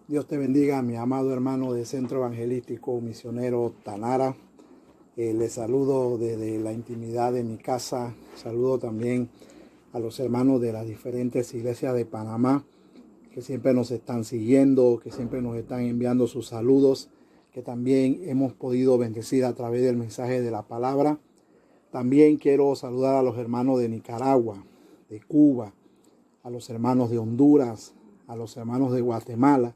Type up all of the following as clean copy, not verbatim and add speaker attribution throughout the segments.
Speaker 1: Dios te bendiga, mi amado hermano de Centro Evangelístico Misionero Tanara. Les saludo desde la intimidad de mi casa. Saludo también a los hermanos de las diferentes iglesias de Panamá que siempre nos están siguiendo, que siempre nos están enviando sus saludos, que también hemos podido bendecir a través del mensaje de la palabra. También quiero saludar a los hermanos de Nicaragua, de Cuba, a los hermanos de Honduras, a los hermanos de Guatemala,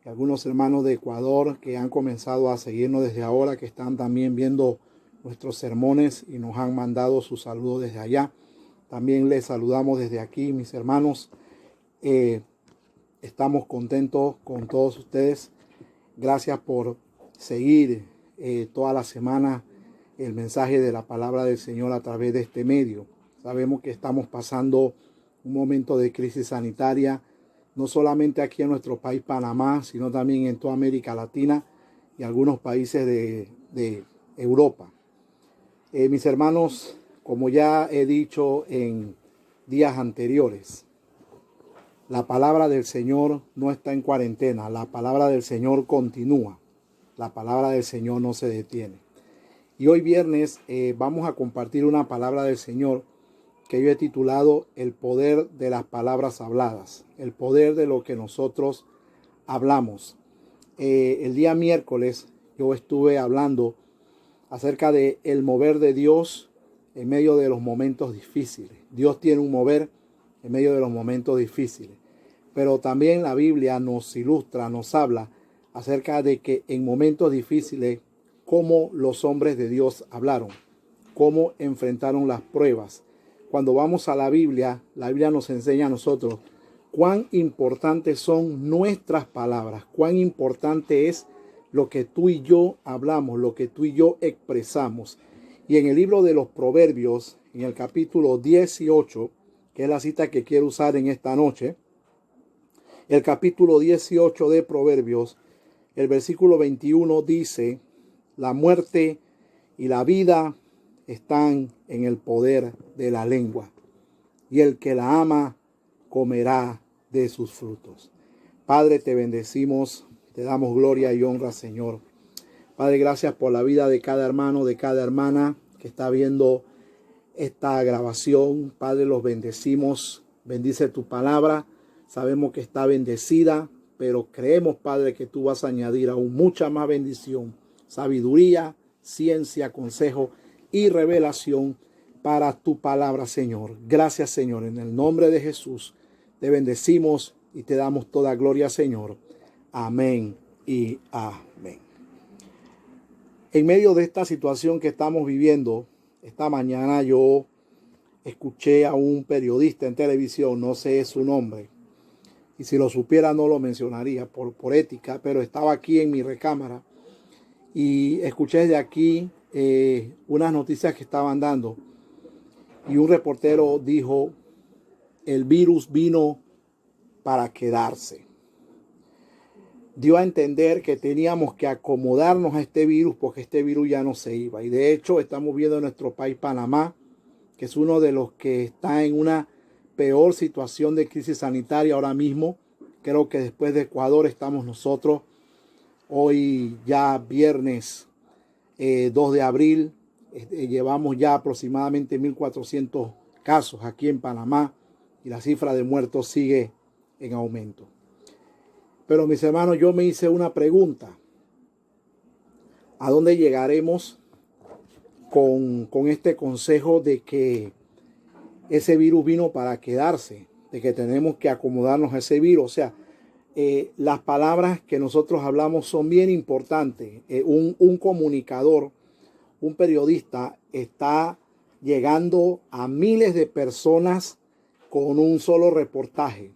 Speaker 1: y algunos hermanos de Ecuador que han comenzado a seguirnos desde ahora, que están también viendo nuestros sermones y nos han mandado sus saludos desde allá. También les saludamos desde aquí, mis hermanos. Estamos contentos con todos ustedes. Gracias por seguir toda la semana el mensaje de la palabra del Señor a través de este medio. Sabemos que estamos pasando un momento de crisis sanitaria, no solamente aquí en nuestro país Panamá, sino también en toda América Latina y algunos países de Europa. Mis hermanos, como ya he dicho en días anteriores, la palabra del Señor no está en cuarentena, la palabra del Señor continúa, la palabra del Señor no se detiene. Y hoy viernes vamos a compartir una palabra del Señor que yo he titulado El poder de las palabras habladas, el poder de lo que nosotros hablamos. El día miércoles yo estuve hablando acerca de el mover de Dios en medio de los momentos difíciles. Dios tiene un mover en medio de los momentos difíciles. Pero también la Biblia nos ilustra, nos habla acerca de que en momentos difíciles, cómo los hombres de Dios hablaron, cómo enfrentaron las pruebas. Cuando vamos a la Biblia nos enseña a nosotros cuán importantes son nuestras palabras, cuán importante es lo que tú y yo hablamos, lo que tú y yo expresamos. Y en el libro de los Proverbios, en el capítulo 18, que es la cita que quiero usar en esta noche, el capítulo 18 de Proverbios, el versículo 21 dice: la muerte y la vida están en el poder de la lengua, y el que la ama comerá de sus frutos. Padre, te bendecimos, te damos gloria y honra, Señor. Padre, gracias por la vida de cada hermano, de cada hermana que está viendo esta grabación. Padre, los bendecimos, bendice tu palabra. Sabemos que está bendecida, pero creemos, Padre, que tú vas a añadir aún mucha más bendición, sabiduría, ciencia, consejo y revelación para tu palabra, Señor. Gracias, Señor. En el nombre de Jesús te bendecimos y te damos toda gloria, Señor. Amén y amén. En medio de esta situación que estamos viviendo, esta mañana yo escuché a un periodista en televisión, no sé su nombre, y si lo supiera no lo mencionaría por ética, pero estaba aquí en mi recámara y escuché desde aquí unas noticias que estaban dando, y un reportero dijo: el virus vino para quedarse. Dio a entender que teníamos que acomodarnos a este virus porque este virus ya no se iba. Y de hecho estamos viendo en nuestro país Panamá, que es uno de los que está en una peor situación de crisis sanitaria ahora mismo. Creo que después de Ecuador estamos nosotros. Hoy ya viernes 2 de abril, llevamos ya aproximadamente 1.400 casos aquí en Panamá y la cifra de muertos sigue en aumento. Pero mis hermanos, yo me hice una pregunta: ¿a dónde llegaremos con este consejo de que ese virus vino para quedarse, de que tenemos que acomodarnos a ese virus? O sea, las palabras que nosotros hablamos son bien importantes. Un comunicador, un periodista está llegando a miles de personas con un solo reportaje.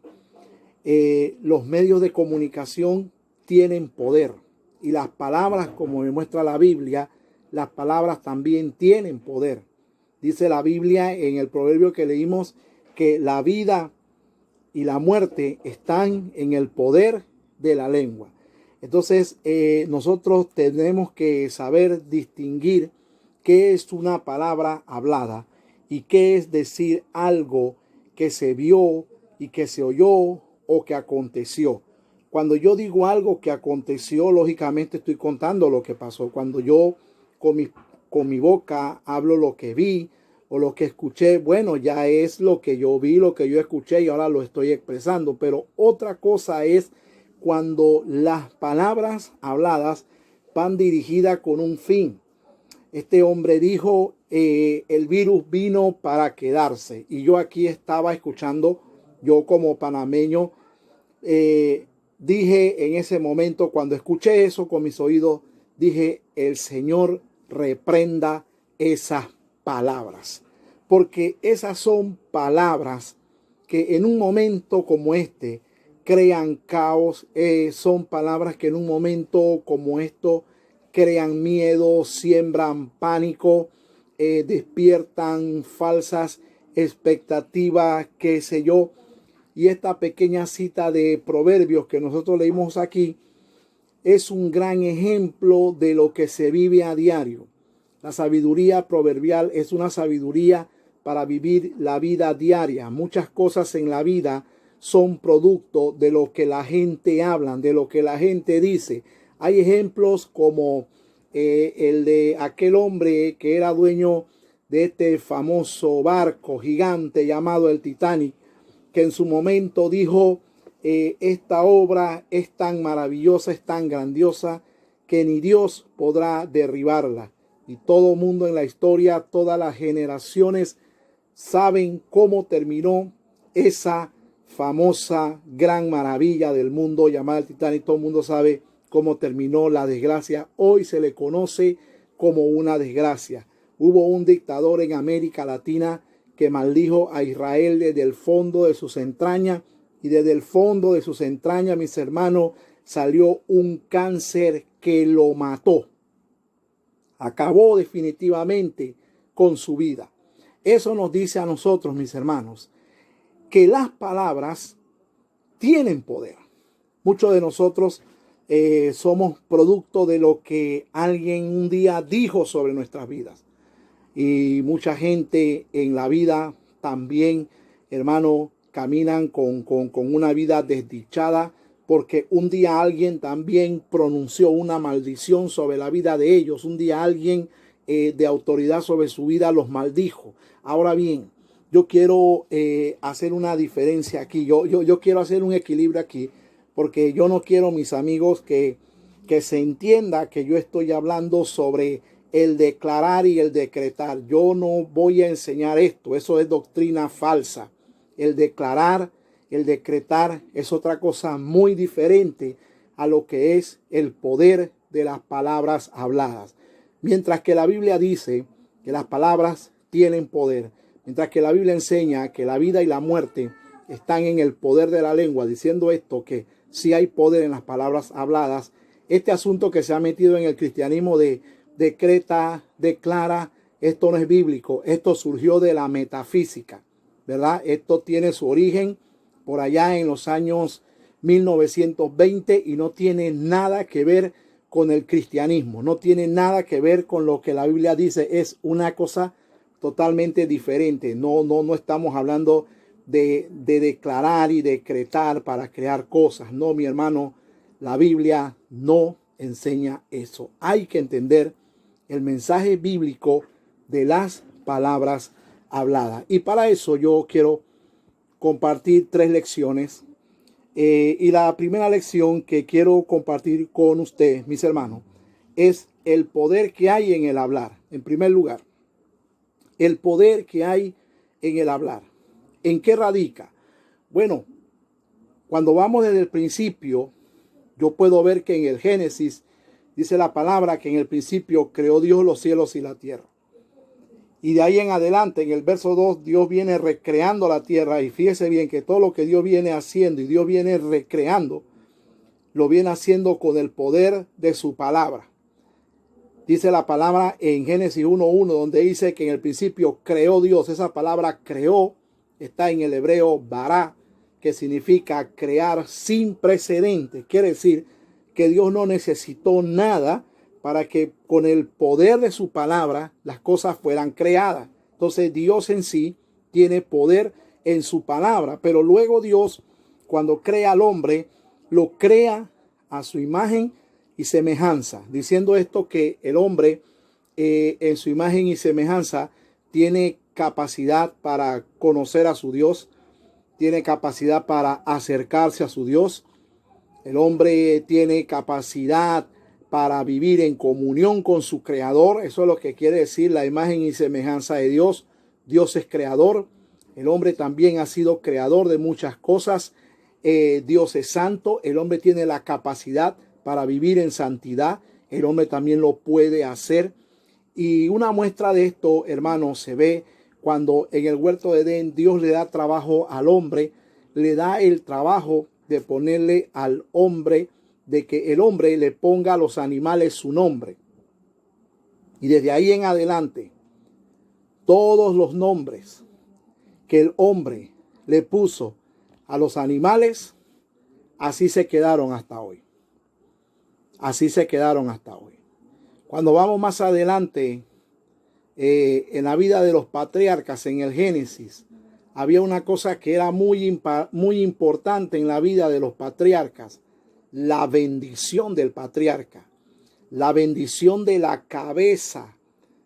Speaker 1: Los medios de comunicación tienen poder, y las palabras, como demuestra la Biblia, las palabras también tienen poder. Dice la Biblia en el proverbio que leímos que la vida y la muerte están en el poder de la lengua. Entonces nosotros tenemos que saber distinguir qué es una palabra hablada y qué es decir algo que se vio y que se oyó o que aconteció. Cuando yo digo algo que aconteció, lógicamente estoy contando lo que pasó. Cuando yo con mi boca hablo lo que vi o lo que escuché, bueno, ya es lo que yo vi, lo que yo escuché y ahora lo estoy expresando. Pero otra cosa es cuando las palabras habladas van dirigidas con un fin. Este hombre dijo, el virus vino para quedarse. Y yo aquí estaba escuchando, yo como panameño, dije en ese momento, cuando escuché eso con mis oídos, dije, el Señor reprenda esas palabras. Porque esas son palabras que en un momento como este crean caos, son palabras que en un momento como esto crean miedo, siembran pánico, despiertan falsas expectativas, qué sé yo. Y esta pequeña cita de Proverbios que nosotros leímos aquí es un gran ejemplo de lo que se vive a diario. La sabiduría proverbial es una sabiduría para vivir la vida diaria. Muchas cosas en la vida son producto de lo que la gente habla, de lo que la gente dice. Hay ejemplos como el de aquel hombre que era dueño de este famoso barco gigante llamado el Titanic, que en su momento dijo, esta obra es tan maravillosa, es tan grandiosa, que ni Dios podrá derribarla. Y todo mundo en la historia, todas las generaciones saben cómo terminó esa famosa gran maravilla del mundo llamada el Titanic. Todo el mundo sabe cómo terminó la desgracia. Hoy se le conoce como una desgracia. Hubo un dictador en América Latina que maldijo a Israel desde el fondo de sus entrañas, y desde el fondo de sus entrañas, mis hermanos, salió un cáncer que lo mató. Acabó definitivamente con su vida. Eso nos dice a nosotros, mis hermanos, que las palabras tienen poder. Muchos de nosotros somos producto de lo que alguien un día dijo sobre nuestras vidas. Y mucha gente en la vida también, hermano, caminan con una vida desdichada porque un día alguien también pronunció una maldición sobre la vida de ellos. Un día alguien de autoridad sobre su vida los maldijo. Ahora bien, yo quiero hacer una diferencia aquí. Yo quiero hacer un equilibrio aquí, porque yo no quiero, mis amigos, que se entienda que yo estoy hablando sobre el declarar y el decretar. Yo no voy a enseñar esto. Eso es doctrina falsa. El declarar, el decretar es otra cosa muy diferente a lo que es el poder de las palabras habladas. Mientras que la Biblia dice que las palabras tienen poder, mientras que la Biblia enseña que la vida y la muerte están en el poder de la lengua, diciendo esto, que sí hay poder en las palabras habladas, este asunto que se ha metido en el cristianismo de decreta, declara, esto no es bíblico, esto surgió de la metafísica, ¿verdad? Esto tiene su origen por allá en los años 1920 y no tiene nada que ver con el cristianismo, no tiene nada que ver con lo que la Biblia dice, es una cosa totalmente diferente. No estamos hablando de declarar y decretar para crear cosas. No, mi hermano, la Biblia no enseña eso. Hay que entender el mensaje bíblico de las palabras habladas. Y para eso yo quiero compartir 3 lecciones. Y la primera lección que quiero compartir con ustedes, mis hermanos, es el poder que hay en el hablar. En primer lugar, el poder que hay en el hablar. ¿En qué radica? Bueno, cuando vamos desde el principio, yo puedo ver que en el Génesis dice la palabra que en el principio creó Dios los cielos y la tierra. Y de ahí en adelante, en el verso 2, Dios viene recreando la tierra. Y fíjese bien que todo lo que Dios viene haciendo y Dios viene recreando, lo viene haciendo con el poder de su palabra. Dice la palabra en Génesis 1:1, donde dice que en el principio creó Dios. Esa palabra creó está en el hebreo bará, que significa crear sin precedentes. Quiere decir que Dios no necesitó nada para que con el poder de su palabra las cosas fueran creadas. Entonces Dios en sí tiene poder en su palabra, pero luego Dios, cuando crea al hombre, lo crea a su imagen y semejanza, diciendo esto que el hombre en su imagen y semejanza tiene capacidad para conocer a su Dios, tiene capacidad para acercarse a su Dios. El hombre tiene capacidad para vivir en comunión con su creador. Eso es lo que quiere decir la imagen y semejanza de Dios. Dios es creador. El hombre también ha sido creador de muchas cosas. Dios es santo. El hombre tiene la capacidad para vivir en santidad. El hombre también lo puede hacer. Y una muestra de esto, hermanos, se ve cuando en el huerto de Edén Dios le da trabajo al hombre, le da el trabajo de ponerle al hombre, de que el hombre le ponga a los animales su nombre. Y desde ahí en adelante, todos los nombres que el hombre le puso a los animales, así se quedaron hasta hoy. Así se quedaron hasta hoy. Cuando vamos más adelante, en la vida de los patriarcas, en el Génesis, había una cosa que era muy importante en la vida de los patriarcas: la bendición del patriarca, la bendición de la cabeza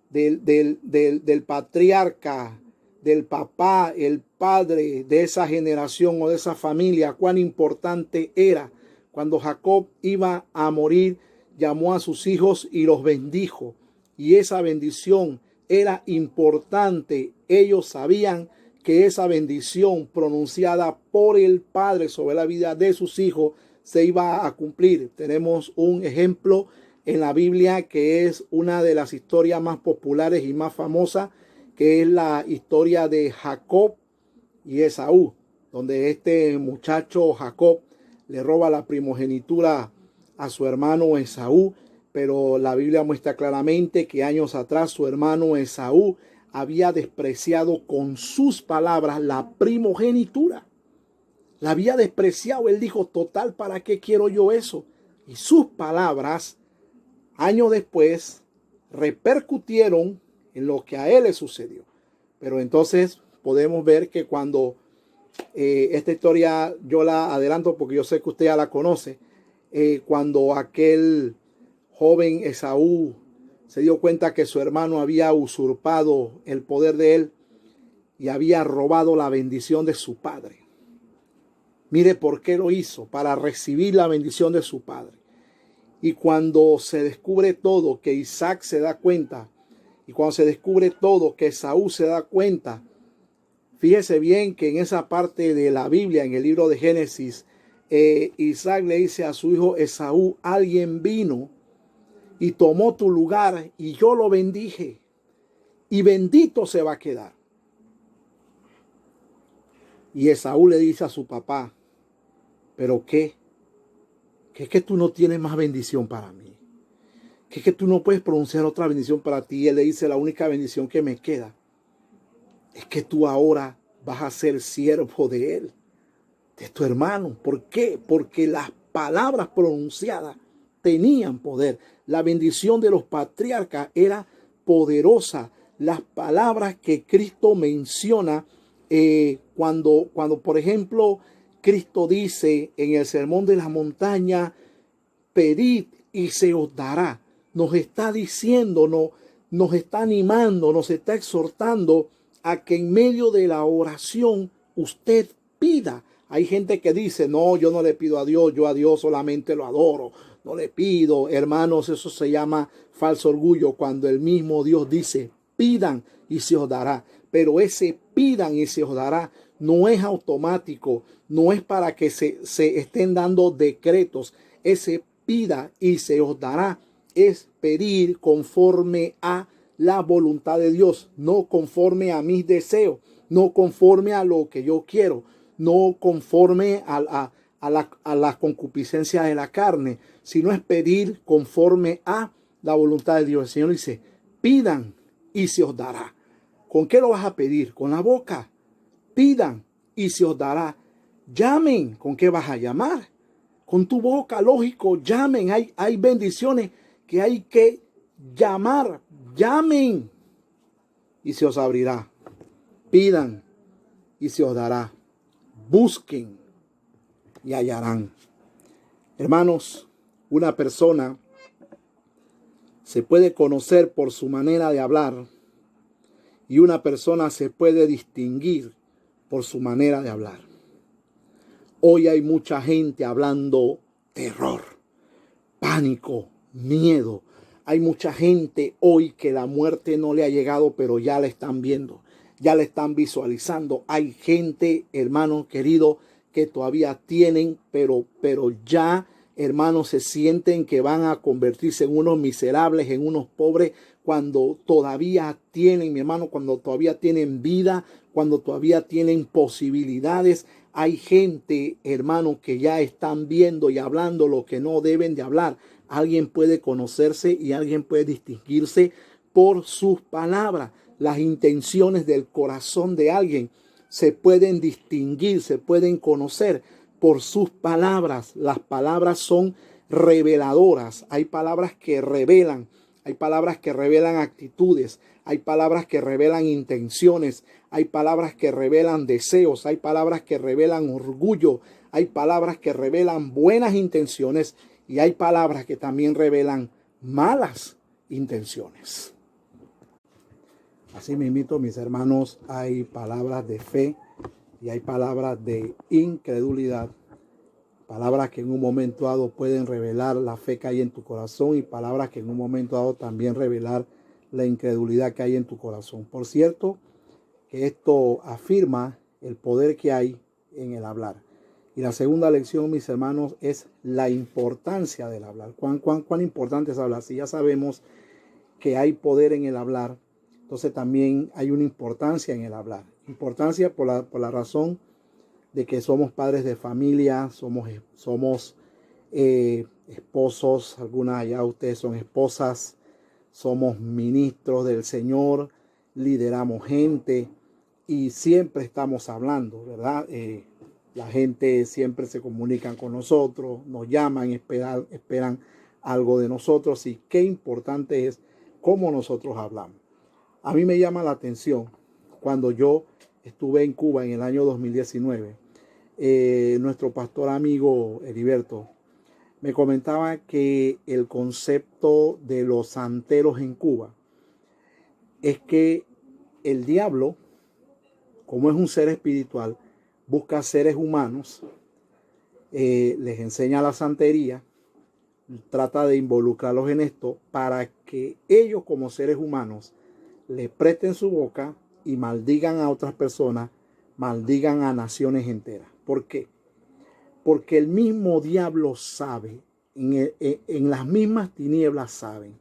Speaker 1: del patriarca, del papá, el padre de esa generación o de esa familia. Cuán importante era. Cuando Jacob iba a morir, llamó a sus hijos y los bendijo. Y esa bendición era importante. Ellos sabían que esa bendición pronunciada por el padre sobre la vida de sus hijos se iba a cumplir. Tenemos un ejemplo en la Biblia que es una de las historias más populares y más famosas, que es la historia de Jacob y Esaú, donde este muchacho Jacob le roba la primogenitura a su hermano Esaú, pero la Biblia muestra claramente que años atrás su hermano Esaú había despreciado con sus palabras la primogenitura. La había despreciado. Él dijo: total, ¿para qué quiero yo eso? Y sus palabras, años después, repercutieron en lo que a él le sucedió. Pero entonces podemos ver que cuando esta historia yo la adelanto porque yo sé que usted ya la conoce, cuando aquel joven Esaú se dio cuenta que su hermano había usurpado el poder de él y había robado la bendición de su padre. Mire por qué lo hizo: para recibir la bendición de su padre. Y cuando se descubre todo, que Isaac se da cuenta, y cuando se descubre todo, que Esaú se da cuenta, fíjese bien que en esa parte de la Biblia, en el libro de Génesis, Isaac le dice a su hijo Esaú: alguien vino y tomó tu lugar y yo lo bendije, y bendito se va a quedar. Y Esaú le dice a su papá: ¿pero qué? ¿Que es que tú no tienes más bendición para mí? ¿Que es que tú no puedes pronunciar otra bendición para ti? Y él le dice: la única bendición que me queda es que tú ahora vas a ser siervo de él, de tu hermano. ¿Por qué? Porque las palabras pronunciadas tenían poder. La bendición de los patriarcas era poderosa. Las palabras que Cristo menciona cuando, por ejemplo, Cristo dice en el Sermón de la Montaña: pedid y se os dará. Nos está diciendo, nos está animando, nos está exhortando a que en medio de la oración usted pida. Hay gente que dice: no, yo no le pido a Dios, yo a Dios solamente lo adoro, no le pido. Hermanos, eso se llama falso orgullo, cuando el mismo Dios dice: pidan y se os dará. Pero ese pidan y se os dará no es automático, no es para que se estén dando decretos. Ese pida y se os dará es pedir conforme a la voluntad de Dios, no conforme a mis deseos, no conforme a lo que yo quiero, no conforme a la concupiscencia de la carne, sino es pedir conforme a la voluntad de Dios. El Señor dice: pidan y se os dará. ¿Con qué lo vas a pedir? Con la boca. Pidan y se os dará. Llamen. ¿Con qué vas a llamar? Con tu boca, lógico. Llamen. Hay bendiciones que hay que llamar. Llamen y se os abrirá. Pidan y se os dará. Busquen y hallarán. Hermanos, una persona se puede conocer por su manera de hablar y una persona se puede distinguir por su manera de hablar. Hoy hay mucha gente hablando terror, pánico, miedo. Hay mucha gente hoy que la muerte no le ha llegado, pero ya la están viendo, ya la están visualizando. Hay gente, hermano querido, que todavía tienen, pero ya, hermanos, se sienten que van a convertirse en unos miserables, en unos pobres, cuando todavía tienen, mi hermano, cuando todavía tienen vida, cuando todavía tienen posibilidades. Hay gente, hermano, que ya están viendo y hablando lo que no deben de hablar. Alguien puede conocerse y alguien puede distinguirse por sus palabras. Las intenciones del corazón de alguien se pueden distinguir, se pueden conocer por sus palabras. Las palabras son reveladoras. Hay palabras que revelan. Hay palabras que revelan actitudes. Hay palabras que revelan intenciones. Hay palabras que revelan deseos. Hay palabras que revelan orgullo. Hay palabras que revelan buenas intenciones. Y hay palabras que también revelan malas intenciones. Así mismo, mis hermanos, hay palabras de fe y hay palabras de incredulidad. Palabras que en un momento dado pueden revelar la fe que hay en tu corazón y palabras que en un momento dado también revelar la incredulidad que hay en tu corazón. Por cierto, que esto afirma el poder que hay en el hablar. Y la segunda lección, mis hermanos, es la importancia del hablar. ¿Cuán importante es hablar? Si ya sabemos que hay poder en el hablar, entonces también hay una importancia en el hablar. Importancia por la razón de que somos padres de familia, somos esposos, algunas ya ustedes son esposas, somos ministros del Señor, lideramos gente y siempre estamos hablando, ¿verdad? La gente siempre se comunica con nosotros, nos llaman, esperan algo de nosotros y qué importante es cómo nosotros hablamos. A mí me llama la atención cuando yo estuve en Cuba en el año 2019, nuestro pastor amigo Heriberto me comentaba que el concepto de los santeros en Cuba es que el diablo, como es un ser espiritual, busca seres humanos, les enseña la santería, trata de involucrarlos en esto para que ellos como seres humanos le presten su boca y maldigan a otras personas, maldigan a naciones enteras. ¿Por qué? Porque el mismo diablo sabe, en las mismas tinieblas saben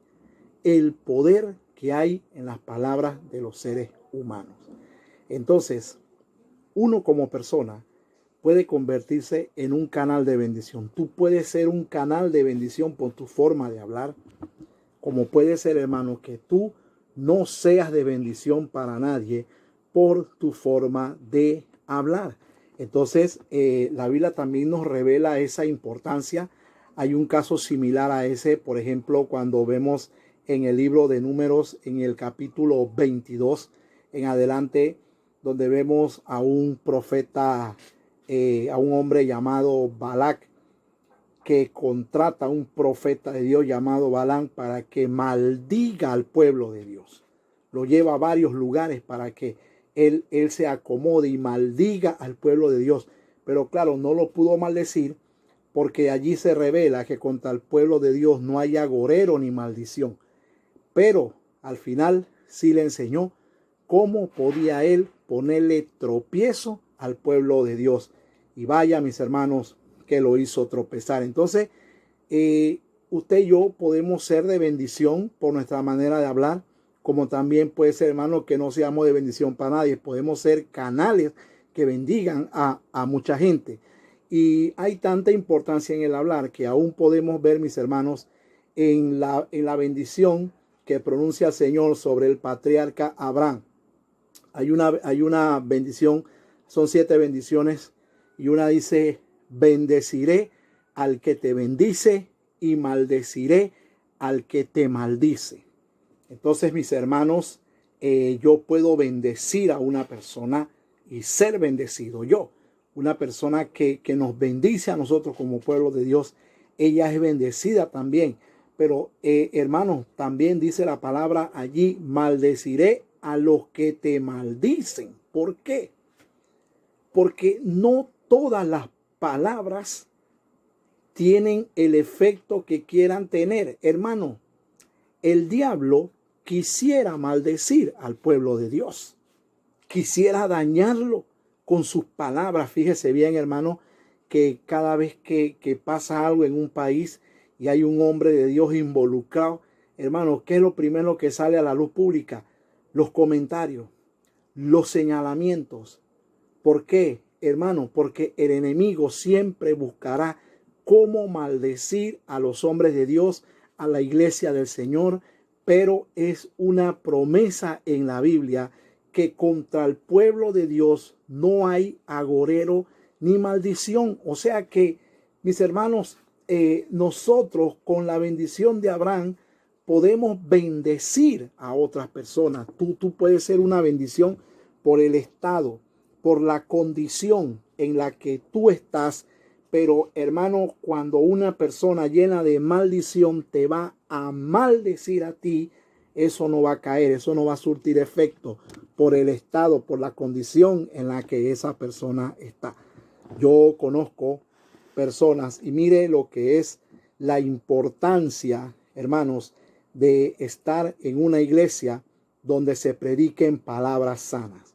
Speaker 1: el poder que hay en las palabras de los seres humanos. Entonces, uno como persona puede convertirse en un canal de bendición. Tú puedes ser un canal de bendición por tu forma de hablar, como puede ser, hermano, que tú no seas de bendición para nadie por tu forma de hablar. Entonces, la Biblia también nos revela esa importancia. Hay un caso similar a ese, por ejemplo, cuando vemos en el libro de Números, en el capítulo 22 en adelante, donde vemos a un profeta, a un hombre llamado Balac, que contrata a un profeta de Dios llamado Balaam para que maldiga al pueblo de Dios. Lo lleva a varios lugares para que él se acomode y maldiga al pueblo de Dios. Pero claro, no lo pudo maldecir porque allí se revela que contra el pueblo de Dios no hay agorero ni maldición. Pero al final sí le enseñó cómo podía él ponerle tropiezo al pueblo de Dios. Y vaya, mis hermanos, que lo hizo tropezar. Entonces, usted y yo podemos ser de bendición por nuestra manera de hablar, como también puede ser, hermano, que no seamos de bendición para nadie. Podemos ser canales que bendigan a mucha gente. Y hay tanta importancia en el hablar que aún podemos ver, mis hermanos, en la bendición que pronuncia el Señor sobre el patriarca Abraham. Hay una bendición, son 7 bendiciones, y una dice: bendeciré al que te bendice y maldeciré al que te maldice. Entonces, mis hermanos, yo puedo bendecir a una persona y ser bendecido yo. Una persona que nos bendice a nosotros como pueblo de Dios ella es bendecida también. Pero hermanos, también dice la palabra allí, maldeciré a los que te maldicen. ¿Por qué? Porque no todas las palabras tienen el efecto que quieran tener. Hermano, el diablo quisiera maldecir al pueblo de Dios. Quisiera dañarlo con sus palabras. Fíjese bien, hermano, que cada vez que pasa algo en un país y hay un hombre de Dios involucrado, hermano, ¿qué es lo primero que sale a la luz pública? Los comentarios, los señalamientos. ¿Por qué, hermano? Porque el enemigo siempre buscará cómo maldecir a los hombres de Dios, a la iglesia del Señor, pero es una promesa en la Biblia que contra el pueblo de Dios no hay agorero ni maldición. O sea que, mis hermanos, nosotros con la bendición de Abraham podemos bendecir a otras personas. Tú puedes ser una bendición por el estado, por la condición en la que tú estás. Pero hermano, cuando una persona llena de maldición te va a maldecir a ti, eso no va a caer, eso no va a surtir efecto por el estado, por la condición en la que esa persona está. Yo conozco personas y mire lo que es la importancia, hermanos, de estar en una iglesia donde se prediquen palabras sanas,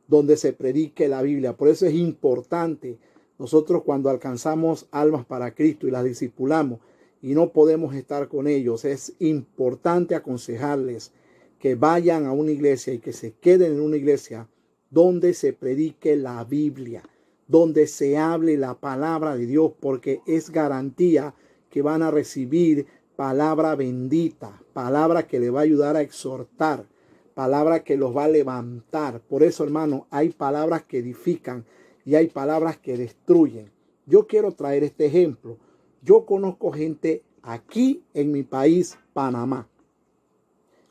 Speaker 1: donde se predique la Biblia. Por eso es importante nosotros cuando alcanzamos almas para Cristo y las discipulamos y no podemos estar con ellos, es importante aconsejarles que vayan a una iglesia y que se queden en una iglesia donde se predique la Biblia, donde se hable la palabra de Dios, porque es garantía que van a recibir palabra bendita, palabra que le va a ayudar a exhortar, palabra que los va a levantar. Por eso, hermano, hay palabras que edifican y hay palabras que destruyen. Yo quiero traer este ejemplo. Yo conozco gente aquí en mi país, Panamá.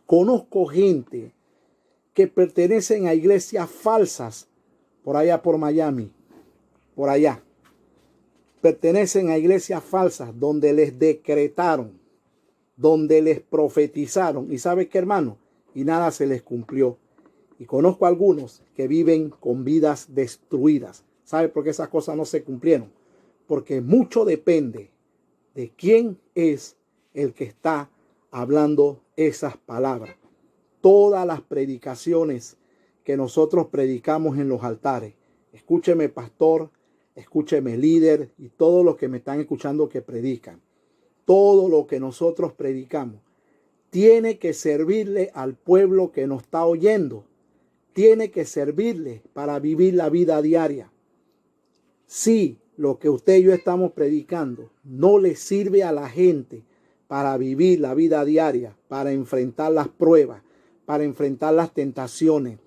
Speaker 1: Conozco gente que pertenecen a iglesias falsas por allá por Miami, por allá. Pertenecen a iglesias falsas donde les decretaron, donde les profetizaron. ¿Y sabe qué, hermano? Y nada se les cumplió. Y conozco a algunos que viven con vidas destruidas. ¿Sabe por qué esas cosas no se cumplieron? Porque mucho depende de quién es el que está hablando esas palabras. Todas las predicaciones que nosotros predicamos en los altares, escúcheme pastor, escúcheme líder y todos los que me están escuchando que predican, todo lo que nosotros predicamos tiene que servirle al pueblo que nos está oyendo, tiene que servirle para vivir la vida diaria. Si lo que usted y yo estamos predicando no le sirve a la gente para vivir la vida diaria, para enfrentar las pruebas, para enfrentar las tentaciones,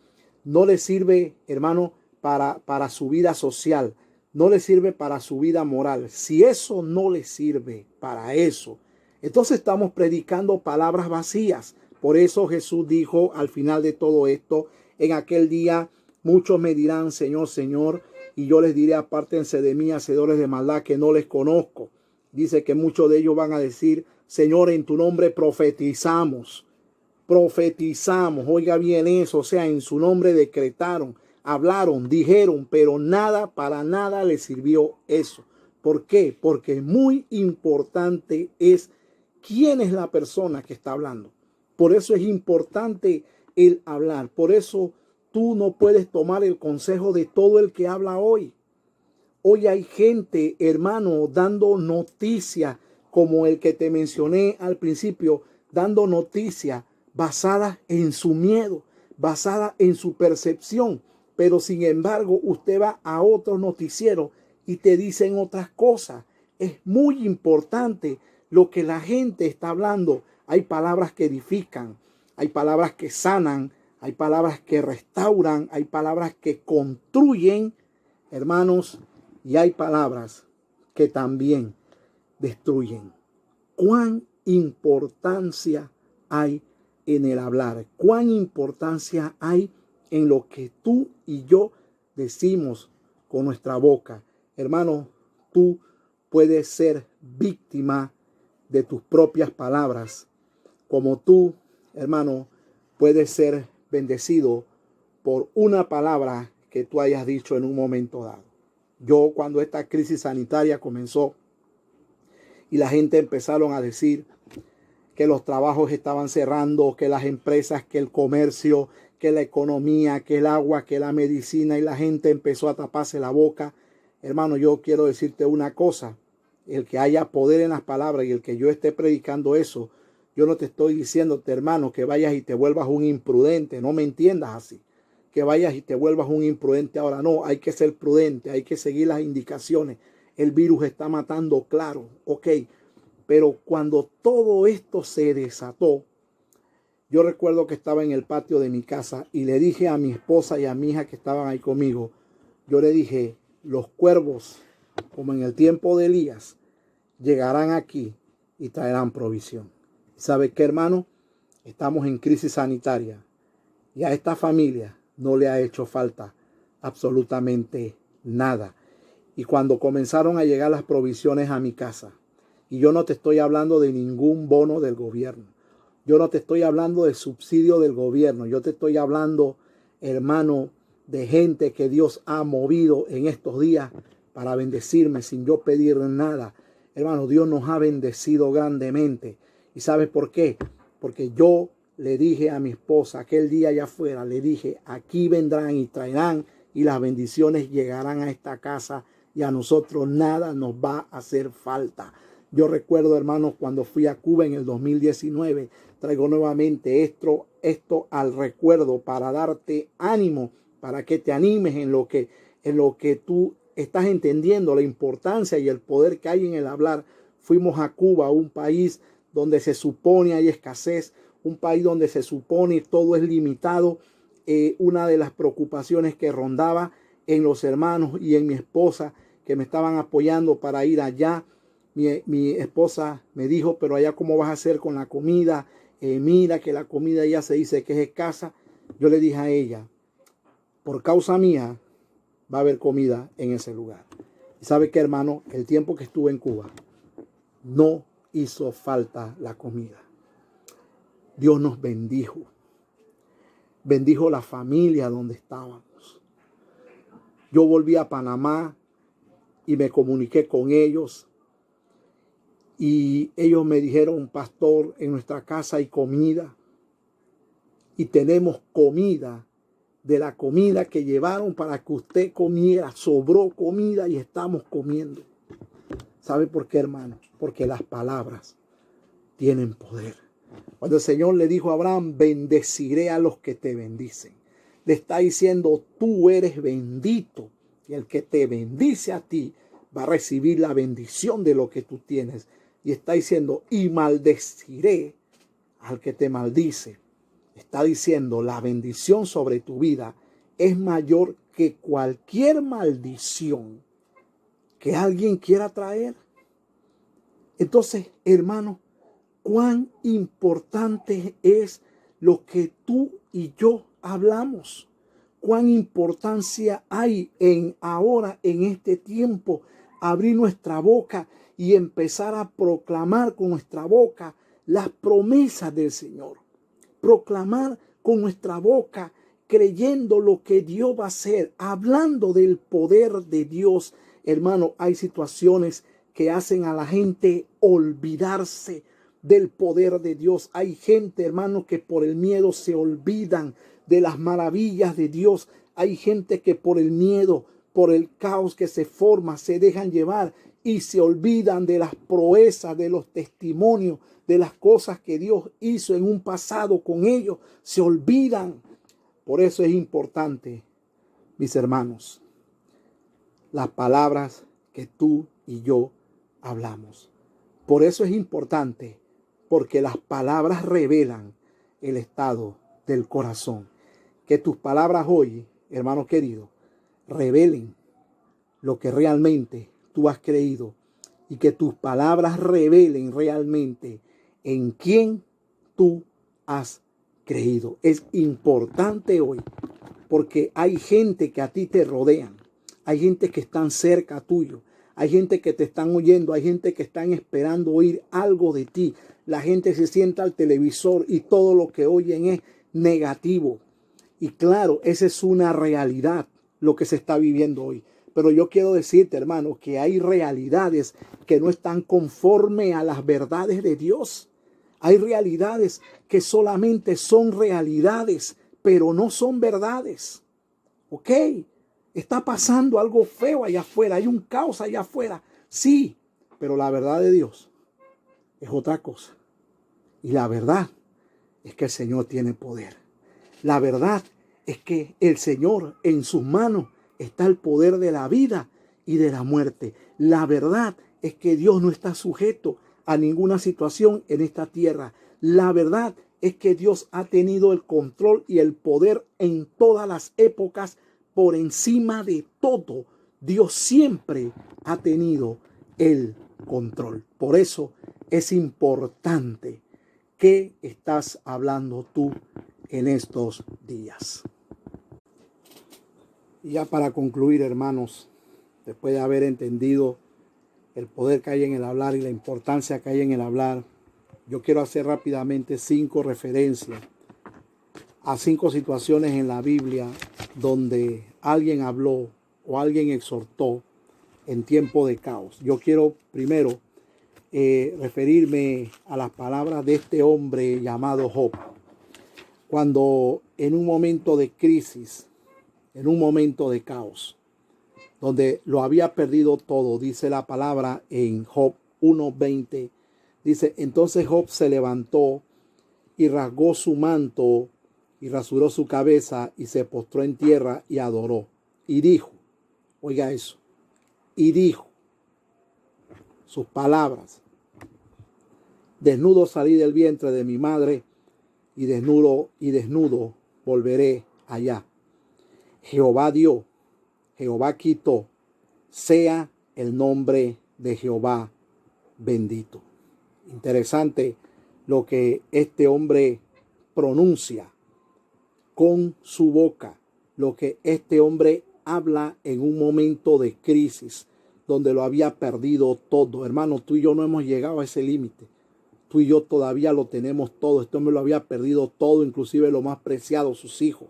Speaker 1: no le sirve, hermano, para su vida social, no le sirve para su vida moral. Si eso no le sirve para eso, entonces estamos predicando palabras vacías. Por eso Jesús dijo al final de todo esto, en aquel día muchos me dirán, Señor, Señor, y yo les diré, apártense de mí, hacedores de maldad, que no les conozco. Dice que muchos de ellos van a decir, Señor, en tu nombre profetizamos. Profetizamos, oiga bien eso, o sea, en su nombre decretaron, hablaron, dijeron, pero nada, para nada les sirvió eso. ¿Por qué? Porque muy importante es quién es la persona que está hablando. Por eso es importante el hablar. Por eso tú no puedes tomar el consejo de todo el que habla hoy. Hoy hay gente, hermano, dando noticias como el que te mencioné al principio, dando noticias basadas en su miedo, basadas en su percepción. Pero sin embargo, usted va a otros noticieros y te dicen otras cosas. Es muy importante lo que la gente está hablando. Hay palabras que edifican, hay palabras que sanan, hay palabras que restauran, hay palabras que construyen, hermanos, y hay palabras que también destruyen. ¿Cuán importancia hay en el hablar? ¿Cuán importancia hay en lo que tú y yo decimos con nuestra boca? Hermano, tú puedes ser víctima de tus propias palabras, como tú, hermano, puedes ser bendecido por una palabra que tú hayas dicho en un momento dado. Yo, cuando esta crisis sanitaria comenzó y la gente empezaron a decir que los trabajos estaban cerrando, que las empresas, que el comercio, que la economía, que el agua, que la medicina, y la gente empezó a taparse la boca. Hermano, yo quiero decirte una cosa: el que haya poder en las palabras y el que yo esté predicando eso, yo no te estoy diciéndote, hermano, que vayas y te vuelvas un imprudente. No me entiendas así, que vayas y te vuelvas un imprudente ahora. No, hay que ser prudente, hay que seguir las indicaciones. El virus está matando, claro, ok. Pero cuando todo esto se desató, yo recuerdo que estaba en el patio de mi casa y le dije a mi esposa y a mi hija que estaban ahí conmigo, yo le dije, los cuervos, como en el tiempo de Elías, llegarán aquí y traerán provisión. ¿Sabe qué, hermano? Estamos en crisis sanitaria y a esta familia no le ha hecho falta absolutamente nada. Y cuando comenzaron a llegar las provisiones a mi casa, y yo no te estoy hablando de ningún bono del gobierno, yo no te estoy hablando de subsidio del gobierno, yo te estoy hablando, hermano, de gente que Dios ha movido en estos días para bendecirme sin yo pedir nada. Hermano, Dios nos ha bendecido grandemente. ¿Y sabes por qué? Porque yo le dije a mi esposa aquel día allá afuera, le dije, aquí vendrán y traerán y las bendiciones llegarán a esta casa y a nosotros nada nos va a hacer falta. Yo recuerdo, hermanos, cuando fui a Cuba en el 2019, traigo nuevamente esto al recuerdo para darte ánimo, para que te animes en lo que tú estás entendiendo, la importancia y el poder que hay en el hablar. Fuimos a Cuba, un país donde se supone hay escasez, un país donde se supone todo es limitado. Una de las preocupaciones que rondaba en los hermanos y en mi esposa que me estaban apoyando para ir allá, mi esposa me dijo, pero allá ¿cómo vas a hacer con la comida? Mira que la comida ya se dice que es escasa. Yo le dije a ella, por causa mía va a haber comida en ese lugar. ¿Y sabe qué, hermano? El tiempo que estuve en Cuba no hizo falta la comida. Dios nos bendijo. Bendijo la familia donde estábamos. Yo volví a Panamá y me comuniqué con ellos. Y ellos me dijeron, pastor, en nuestra casa hay comida. Y tenemos comida de la comida que llevaron para que usted comiera. Sobró comida y estamos comiendo. ¿Sabe por qué, hermano? Porque las palabras tienen poder. Cuando el Señor le dijo a Abraham, bendeciré a los que te bendicen, le está diciendo, tú eres bendito. Y el que te bendice a ti va a recibir la bendición de lo que tú tienes. Y está diciendo, y maldeciré al que te maldice. Está diciendo, la bendición sobre tu vida es mayor que cualquier maldición que alguien quiera traer. Entonces, hermano, cuán importante es lo que tú y yo hablamos. Cuán importancia hay en ahora, en este tiempo, abrir nuestra boca y empezar a proclamar con nuestra boca las promesas del Señor. Proclamar con nuestra boca, creyendo lo que Dios va a hacer, hablando del poder de Dios. Hermano, hay situaciones que hacen a la gente olvidarse del poder de Dios. Hay gente, hermano, que por el miedo se olvidan de las maravillas de Dios. Hay gente que por el miedo, por el caos que se forma, se dejan llevar y se olvidan de las proezas, de los testimonios, de las cosas que Dios hizo en un pasado con ellos. Se olvidan. Por eso es importante, mis hermanos, las palabras que tú y yo hablamos. Por eso es importante, porque las palabras revelan el estado del corazón. Que tus palabras hoy, hermano querido, revelen lo que realmente tú has creído y que tus palabras revelen realmente en quién tú has creído. Es importante hoy porque hay gente que a ti te rodean, hay gente que están cerca tuyo, Hay gente que te están oyendo, hay gente que están esperando oír algo de ti. La gente se sienta al televisor y todo lo que oyen es negativo. Y claro, esa es una realidad, lo que se está viviendo hoy. Pero yo quiero decirte, hermano, que hay realidades que no están conforme a las verdades de Dios. Hay realidades que solamente son realidades, pero no son verdades. ¿Ok? Está pasando algo feo allá afuera, hay un caos allá afuera. Sí, pero la verdad de Dios es otra cosa. Y la verdad es que el Señor tiene poder. La verdad es que el Señor, en sus manos está el poder de la vida y de la muerte. La verdad es que Dios no está sujeto a ninguna situación en esta tierra. La verdad es que Dios ha tenido el control y el poder en todas las épocas. Por encima de todo, Dios siempre ha tenido el control. Por eso es importante que estás hablando tú en estos días. Y ya para concluir, hermanos, después de haber entendido el poder que hay en el hablar y la importancia que hay en el hablar, yo quiero hacer rápidamente 5 referencias a 5 situaciones en la Biblia donde alguien habló o alguien exhortó en tiempo de caos. Yo quiero primero referirme a las palabras de este hombre llamado Job. Cuando en un momento de crisis, en un momento de caos, donde lo había perdido todo, dice la palabra en Job 1:20, dice, entonces Job se levantó y rasgó su manto y rasuró su cabeza y se postró en tierra y adoró. Y dijo, oiga eso, y dijo sus palabras, desnudo salí del vientre de mi madre y desnudo volveré allá. Jehová dio, Jehová quitó, sea el nombre de Jehová bendito. Interesante lo que este hombre pronuncia con su boca, lo que este hombre habla en un momento de crisis donde lo había perdido todo. Hermano, tú y yo no hemos llegado a ese límite. Tú y yo todavía lo tenemos todo. Este hombre lo había perdido todo, inclusive lo más preciado, sus hijos.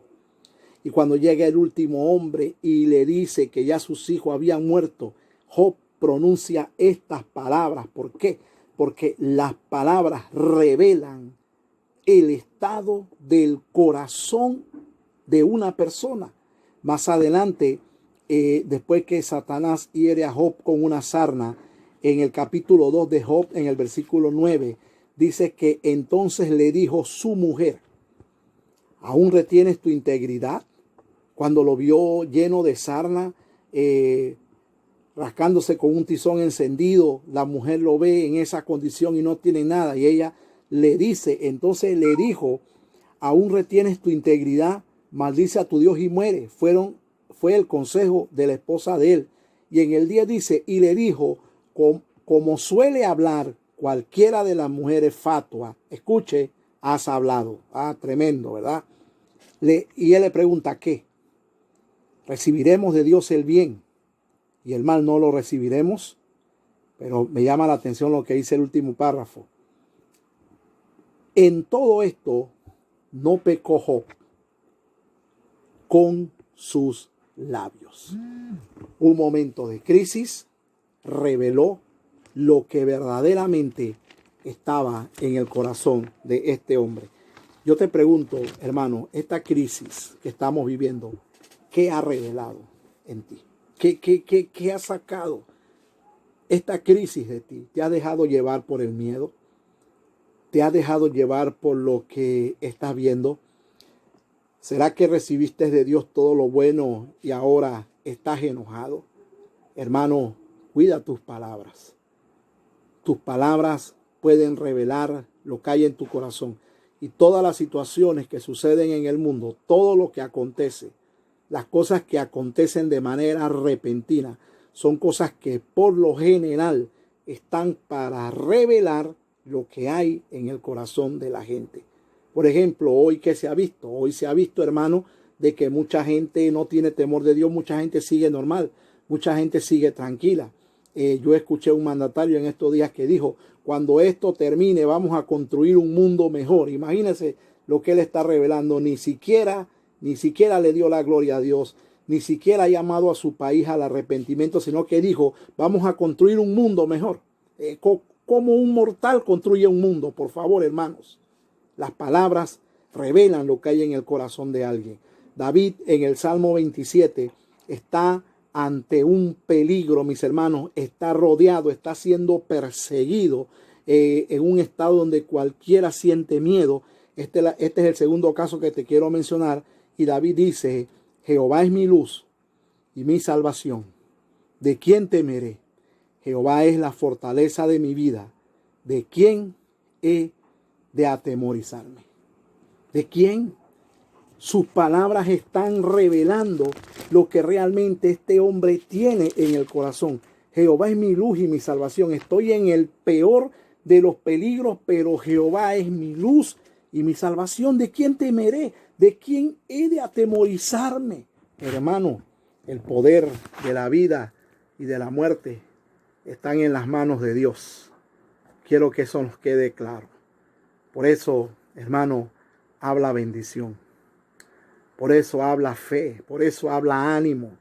Speaker 1: Y cuando llega el último hombre y le dice que ya sus hijos habían muerto, Job pronuncia estas palabras. ¿Por qué? Porque las palabras revelan el estado del corazón de una persona. Más adelante, después que Satanás hiere a Job con una sarna, en el capítulo 2 de Job, en el versículo 9, dice que entonces le dijo su mujer, ¿aún retienes tu integridad? Cuando lo vio lleno de sarna, rascándose con un tizón encendido, la mujer lo ve en esa condición y no tiene nada. Y ella le dice, entonces le dijo, ¿aún retienes tu integridad? Maldice a tu Dios y muere. Fue el consejo de la esposa de él. Y en el 10 dice, y le dijo, como suele hablar cualquiera de las mujeres fatuas, escuche, has hablado. Tremendo, ¿verdad? Y él le pregunta, ¿qué? ¿Recibiremos de Dios el bien y el mal no lo recibiremos? Pero me llama la atención lo que dice el último párrafo. En todo esto no pecó Job con sus labios. Un momento de crisis reveló lo que verdaderamente estaba en el corazón de este hombre. Yo te pregunto, hermano, esta crisis que estamos viviendo, ¿qué ha revelado en ti? ¿Qué ha sacado esta crisis de ti? ¿Te ha dejado llevar por el miedo? ¿Te ha dejado llevar por lo que estás viendo? ¿Será que recibiste de Dios todo lo bueno y ahora estás enojado? Hermano, cuida tus palabras. Tus palabras pueden revelar lo que hay en tu corazón. Y todas las situaciones que suceden en el mundo, todo lo que acontece, las cosas que acontecen de manera repentina, son cosas que por lo general están para revelar lo que hay en el corazón de la gente. Por ejemplo, hoy ¿qué se ha visto? Hoy se ha visto, hermano, de que mucha gente no tiene temor de Dios, mucha gente sigue normal, mucha gente sigue tranquila. Yo escuché un mandatario en estos días que dijo, cuando esto termine vamos a construir un mundo mejor. Imagínense lo que él está revelando. Ni siquiera le dio la gloria a Dios, ni siquiera ha llamado a su país al arrepentimiento, sino que dijo, vamos a construir un mundo mejor. ¿Cómo un mortal construye un mundo? Por favor, hermanos. Las palabras revelan lo que hay en el corazón de alguien. David en el Salmo 27 está ante un peligro, mis hermanos, está rodeado, está siendo perseguido en un estado donde cualquiera siente miedo. Este es el segundo caso que te quiero mencionar. Y David dice, Jehová es mi luz y mi salvación. ¿De quién temeré? Jehová es la fortaleza de mi vida. ¿De quién he de atemorizarme? ¿De quién? Sus palabras están revelando lo que realmente este hombre tiene en el corazón. Jehová es mi luz y mi salvación. Estoy en el peor de los peligros, pero Jehová es mi luz y mi salvación. ¿De quién temeré? ¿De quién he de atemorizarme? Hermano, el poder de la vida y de la muerte están en las manos de Dios. Quiero que eso nos quede claro. Por eso, hermano, habla bendición. Por eso habla fe, por eso habla ánimo.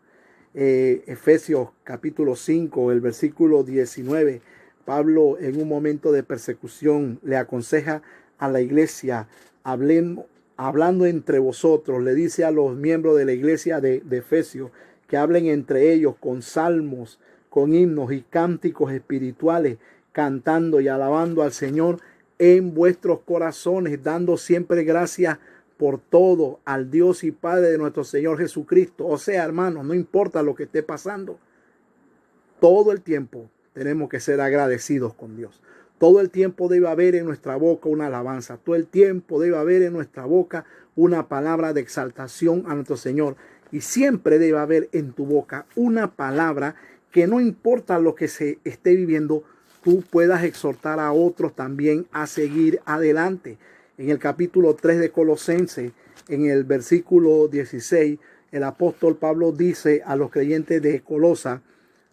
Speaker 1: Efesios capítulo 5, el versículo 19. Pablo en un momento de persecución le aconseja a la iglesia, hablando entre vosotros, le dice a los miembros de la iglesia de Efesios que hablen entre ellos con salmos, con himnos y cánticos espirituales, cantando y alabando al Señor en vuestros corazones, dando siempre gracias por todo al Dios y Padre de nuestro Señor Jesucristo. O sea, hermanos, no importa lo que esté pasando, todo el tiempo tenemos que ser agradecidos con Dios. Todo el tiempo debe haber en nuestra boca una alabanza. Todo el tiempo debe haber en nuestra boca una palabra de exaltación a nuestro Señor. Y siempre debe haber en tu boca una palabra que no importa lo que se esté viviendo, tú puedas exhortar a otros también a seguir adelante. En el capítulo 3 de Colosenses, en el versículo 16, el apóstol Pablo dice a los creyentes de Colosa,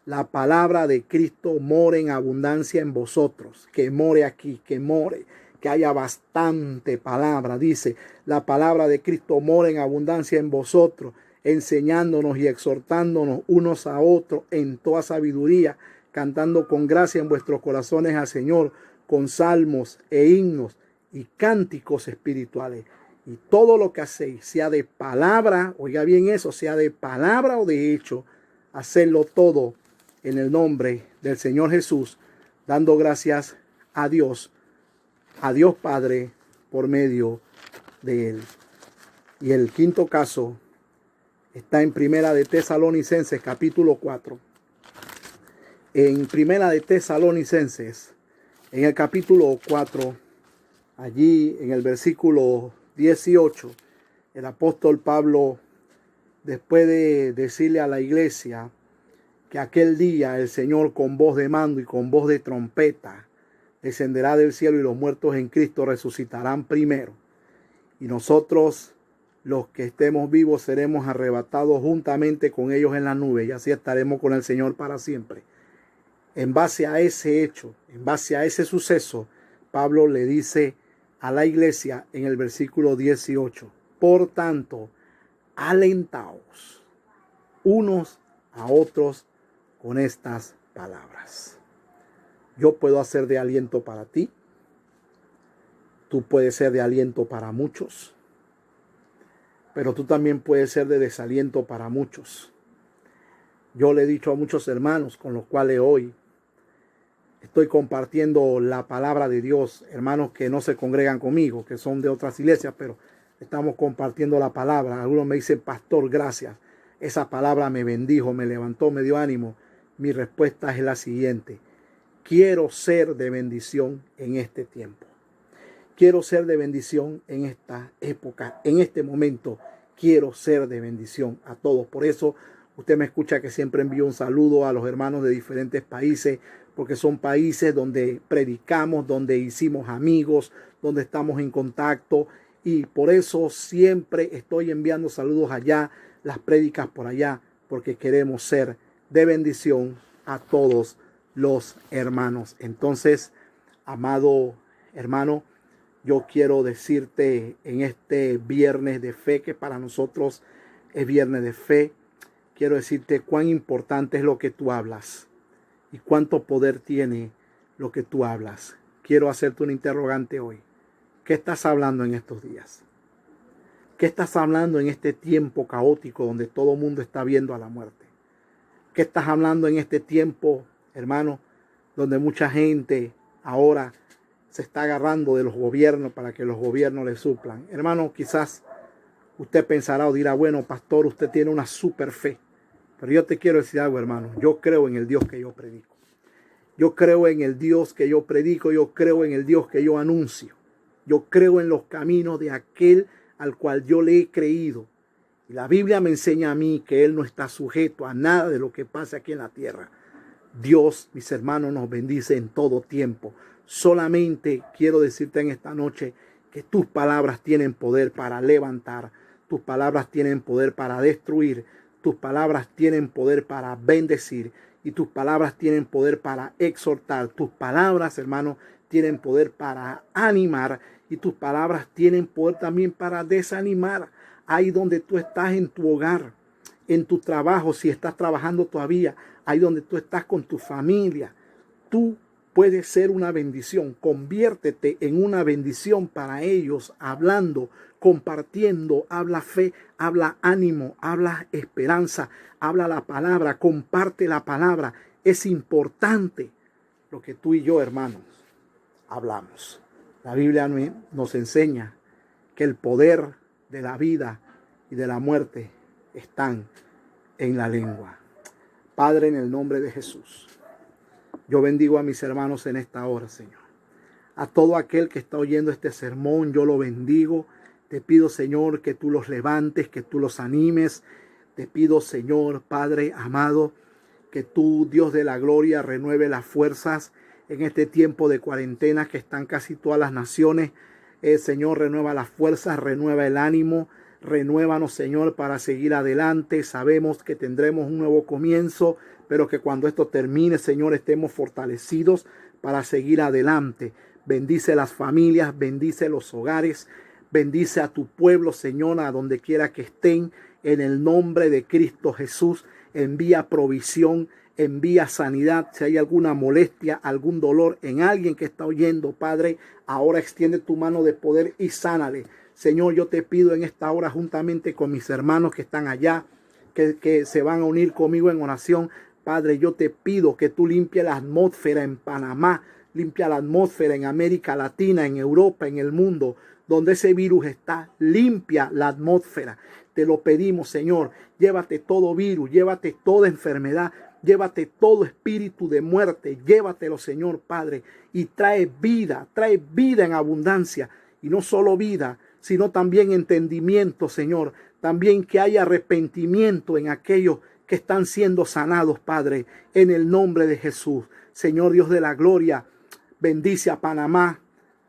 Speaker 1: la palabra de Cristo more en abundancia en vosotros. Que more aquí, que more, que haya bastante palabra. Dice, la palabra de Cristo more en abundancia en vosotros, enseñándonos y exhortándonos unos a otros en toda sabiduría, cantando con gracia en vuestros corazones al Señor, con salmos e himnos y cánticos espirituales. Y todo lo que hacéis, sea de palabra, oiga bien eso, sea de palabra o de hecho, hacedlo todo en el nombre del Señor Jesús, dando gracias a Dios Padre, por medio de Él. Y el quinto caso está en Primera de Tesalonicenses, capítulo 4. En Primera de Tesalonicenses, en el capítulo 4, allí en el versículo 18, el apóstol Pablo, después de decirle a la iglesia que aquel día el Señor con voz de mando y con voz de trompeta descenderá del cielo y los muertos en Cristo resucitarán primero. Y nosotros, los que estemos vivos, seremos arrebatados juntamente con ellos en la nube y así estaremos con el Señor para siempre. En base a ese hecho, en base a ese suceso, Pablo le dice a la iglesia en el versículo 18, por tanto, alentaos unos a otros con estas palabras. Yo puedo hacer de aliento para ti. Tú puedes ser de aliento para muchos. Pero tú también puedes ser de desaliento para muchos. Yo le he dicho a muchos hermanos con los cuales hoy estoy compartiendo la palabra de Dios, hermanos que no se congregan conmigo, que son de otras iglesias, pero estamos compartiendo la palabra. Algunos me dicen, pastor, gracias. Esa palabra me bendijo, me levantó, me dio ánimo. Mi respuesta es la siguiente. Quiero ser de bendición en este tiempo. Quiero ser de bendición en esta época, en este momento. Quiero ser de bendición a todos. Por eso usted me escucha que siempre envío un saludo a los hermanos de diferentes países, porque son países donde predicamos, donde hicimos amigos, donde estamos en contacto. Y por eso siempre estoy enviando saludos allá, las prédicas por allá, porque queremos ser de bendición a todos los hermanos. Entonces, amado hermano, yo quiero decirte en este viernes de fe, que para nosotros es viernes de fe, quiero decirte cuán importante es lo que tú hablas y cuánto poder tiene lo que tú hablas. Quiero hacerte un interrogante hoy. ¿Qué estás hablando en estos días? ¿Qué estás hablando en este tiempo caótico donde todo el mundo está viendo a la muerte? ¿Qué estás hablando en este tiempo, hermano, donde mucha gente ahora se está agarrando de los gobiernos para que los gobiernos le suplan? Hermano, quizás usted pensará o dirá, bueno, pastor, usted tiene una super fe. Pero yo te quiero decir algo, hermano. Yo creo en el Dios que yo predico. Yo creo en el Dios que yo predico. Yo creo en el Dios que yo anuncio. Yo creo en los caminos de aquel al cual yo le he creído. Y la Biblia me enseña a mí que Él no está sujeto a nada de lo que pasa aquí en la tierra. Dios, mis hermanos, nos bendice en todo tiempo. Solamente quiero decirte en esta noche que tus palabras tienen poder para levantar. Tus palabras tienen poder para destruir. Tus palabras tienen poder para bendecir. Y tus palabras tienen poder para exhortar. Tus palabras, hermanos, tienen poder para animar. Y tus palabras tienen poder también para desanimar. Ahí donde tú estás en tu hogar, en tu trabajo, si estás trabajando todavía, ahí donde tú estás con tu familia, tú puedes ser una bendición. Conviértete en una bendición para ellos, hablando, compartiendo. Habla fe, habla ánimo, habla esperanza, habla la palabra, comparte la palabra. Es importante lo que tú y yo, hermanos, hablamos. La Biblia nos enseña que el poder de la vida y de la muerte están en la lengua. Padre, en el nombre de Jesús, yo bendigo a mis hermanos en esta hora, Señor. A todo aquel que está oyendo este sermón, yo lo bendigo. Te pido, Señor, que tú los levantes, que tú los animes. Te pido, Señor, Padre amado, que tú, Dios de la gloria, renueve las fuerzas en este tiempo de cuarentena que están casi todas las naciones. Señor, renueva las fuerzas, renueva el ánimo, renuévanos, Señor, para seguir adelante. Sabemos que tendremos un nuevo comienzo, pero que cuando esto termine, Señor, estemos fortalecidos para seguir adelante. Bendice las familias, bendice los hogares, bendice a tu pueblo, Señor, a donde quiera que estén. En el nombre de Cristo Jesús, envía provisión, envía sanidad. Si hay alguna molestia, algún dolor en alguien que está oyendo, Padre, ahora extiende tu mano de poder y sánale. Señor, yo te pido en esta hora, juntamente con mis hermanos que están allá, que se van a unir conmigo en oración. Padre, yo te pido que tú limpies la atmósfera en Panamá, limpia la atmósfera en América Latina, en Europa, en el mundo, donde ese virus está. Limpia la atmósfera. Te lo pedimos, Señor. Llévate todo virus, llévate toda enfermedad, llévate todo espíritu de muerte. Llévatelo, Señor Padre, y trae vida en abundancia. Y no solo vida, sino también entendimiento, Señor. También que haya arrepentimiento en aquellos que están siendo sanados, Padre, en el nombre de Jesús. Señor Dios de la gloria, bendice a Panamá,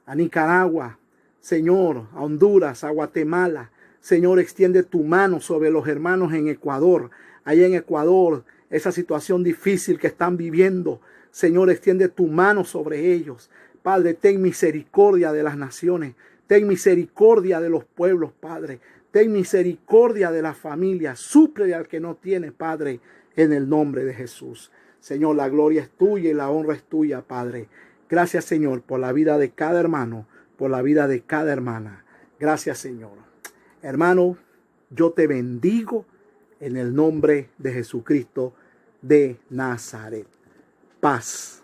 Speaker 1: a Nicaragua, Señor, a Honduras, a Guatemala. Señor, extiende tu mano sobre los hermanos en Ecuador. Allá en Ecuador, esa situación difícil que están viviendo. Señor, extiende tu mano sobre ellos. Padre, ten misericordia de las naciones. Ten misericordia de los pueblos, Padre. Ten misericordia de las familias. Suple al que no tiene, Padre, en el nombre de Jesús. Señor, la gloria es tuya y la honra es tuya, Padre. Gracias, Señor, por la vida de cada hermano, por la vida de cada hermana. Gracias, Señor. Hermano, yo te bendigo en el nombre de Jesucristo de Nazaret. Paz.